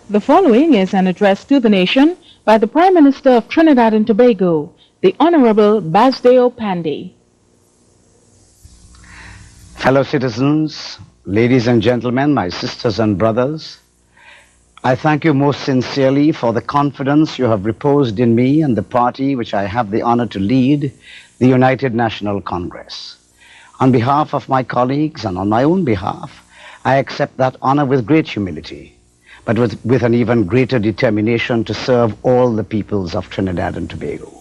The following is an address to the nation by the Prime Minister of Trinidad and Tobago, the Honourable Basdeo Panday. Fellow citizens, ladies and gentlemen, my sisters and brothers, I thank you most sincerely for the confidence you have reposed in me and the party which I have the honor to lead, the United National Congress. On behalf of my colleagues and on my own behalf, I accept that honor with great humility, but with an even greater determination to serve all the peoples of Trinidad and Tobago.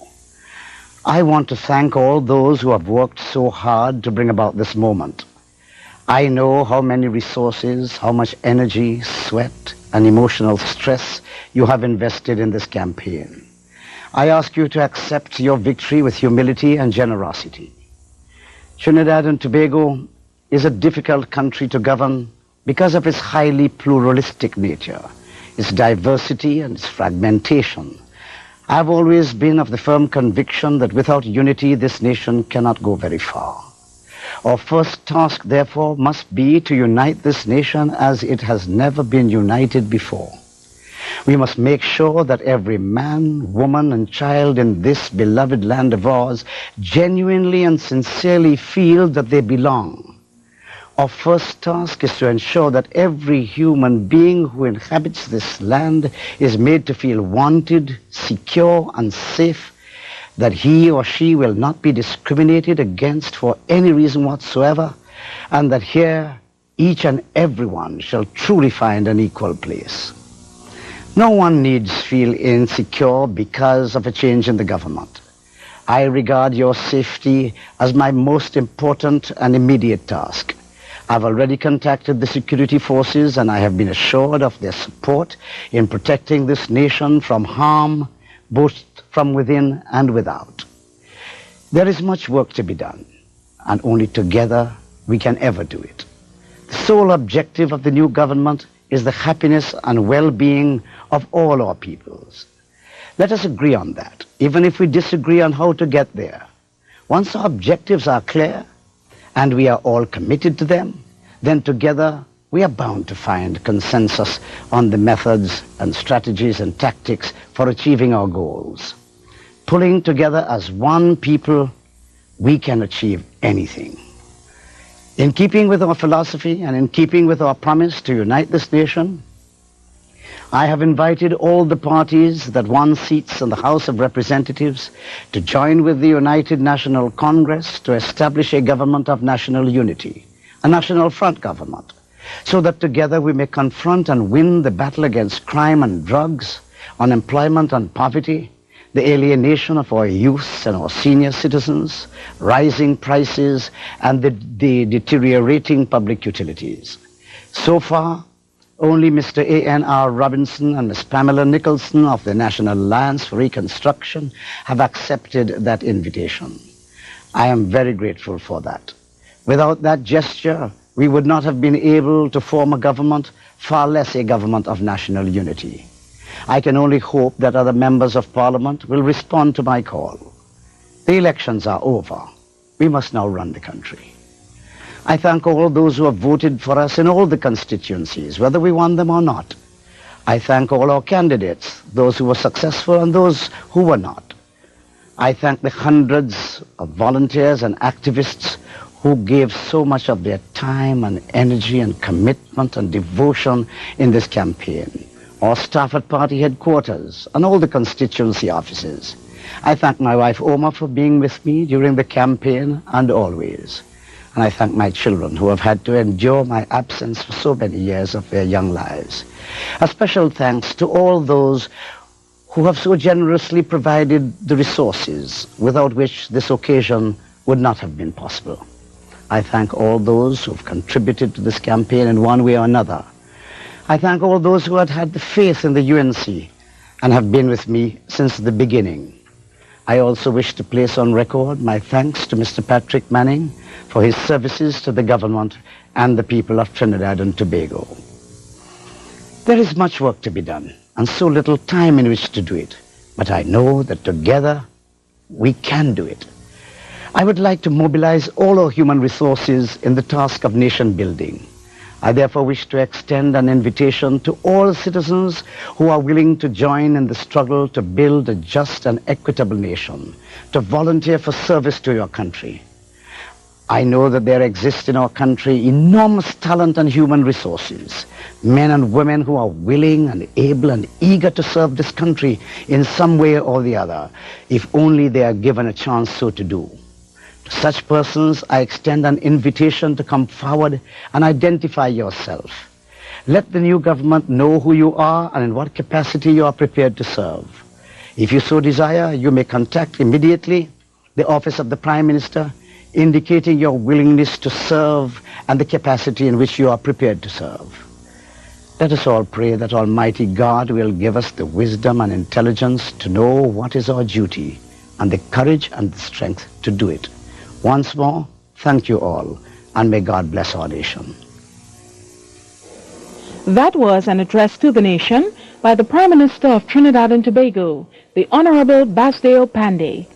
I want to thank all those who have worked so hard to bring about this moment. I know how many resources, how much energy, sweat, and emotional stress you have invested in this campaign. I ask you to accept your victory with humility and generosity. Trinidad and Tobago is a difficult country to govern because of its highly pluralistic nature, its diversity and its fragmentation. I've always been of the firm conviction that without unity, this nation cannot go very far. Our first task, therefore, must be to unite this nation as it has never been united before. We must make sure that every man, woman, and child in this beloved land of ours genuinely and sincerely feel that they belong. Our first task is to ensure that every human being who inhabits this land is made to feel wanted, secure, and safe, that he or she will not be discriminated against for any reason whatsoever, and that here each and everyone shall truly find an equal place. No one needs feel insecure because of a change in the government. I regard your safety as my most important and immediate task. I've already contacted the security forces and I have been assured of their support in protecting this nation from harm, both from within and without. There is much work to be done, and only together we can ever do it. The sole objective of the new government is the happiness and well-being of all our peoples. Let us agree on that, even if we disagree on how to get there. Once our objectives are clear, and we are all committed to them, then together we are bound to find consensus on the methods and strategies and tactics for achieving our goals. Pulling together as one people, we can achieve anything. In keeping with our philosophy and in keeping with our promise to unite this nation, I have invited all the parties that won seats in the House of Representatives to join with the United National Congress to establish a government of national unity, a national front government, so that together we may confront and win the battle against crime and drugs, unemployment and poverty, the alienation of our youth and our senior citizens, rising prices, and the deteriorating public utilities. So far, only Mr. A.N.R. Robinson and Ms. Pamela Nicholson of the National Alliance for Reconstruction have accepted that invitation. I am very grateful for that. Without that gesture, we would not have been able to form a government, far less a government of national unity. I can only hope that other members of Parliament will respond to my call. The elections are over. We must now run the country. I thank all those who have voted for us in all the constituencies, whether we won them or not. I thank all our candidates, those who were successful and those who were not. I thank the hundreds of volunteers and activists who gave so much of their time and energy and commitment and devotion in this campaign. Our staff at party headquarters and all the constituency offices. I thank my wife Oma for being with me during the campaign and always. And I thank my children who have had to endure my absence for so many years of their young lives. A special thanks to all those who have so generously provided the resources without which this occasion would not have been possible. I thank all those who have contributed to this campaign in one way or another. I thank all those who had had the faith in the UNC and have been with me since the beginning. I also wish to place on record my thanks to Mr. Patrick Manning for his services to the government and the people of Trinidad and Tobago. There is much work to be done and so little time in which to do it, but I know that together we can do it. I would like to mobilize all our human resources in the task of nation building. I therefore wish to extend an invitation to all citizens who are willing to join in the struggle to build a just and equitable nation, to volunteer for service to your country. I know that there exists in our country enormous talent and human resources, men and women who are willing and able and eager to serve this country in some way or the other, if only they are given a chance so to do. To such persons, I extend an invitation to come forward and identify yourself. Let the new government know who you are and in what capacity you are prepared to serve. If you so desire, you may contact immediately the office of the Prime Minister, indicating your willingness to serve and the capacity in which you are prepared to serve. Let us all pray that Almighty God will give us the wisdom and intelligence to know what is our duty and the courage and the strength to do it. Once more, thank you all, and may God bless our nation. That was an address to the nation by the Prime Minister of Trinidad and Tobago, the Honourable Basdeo Panday.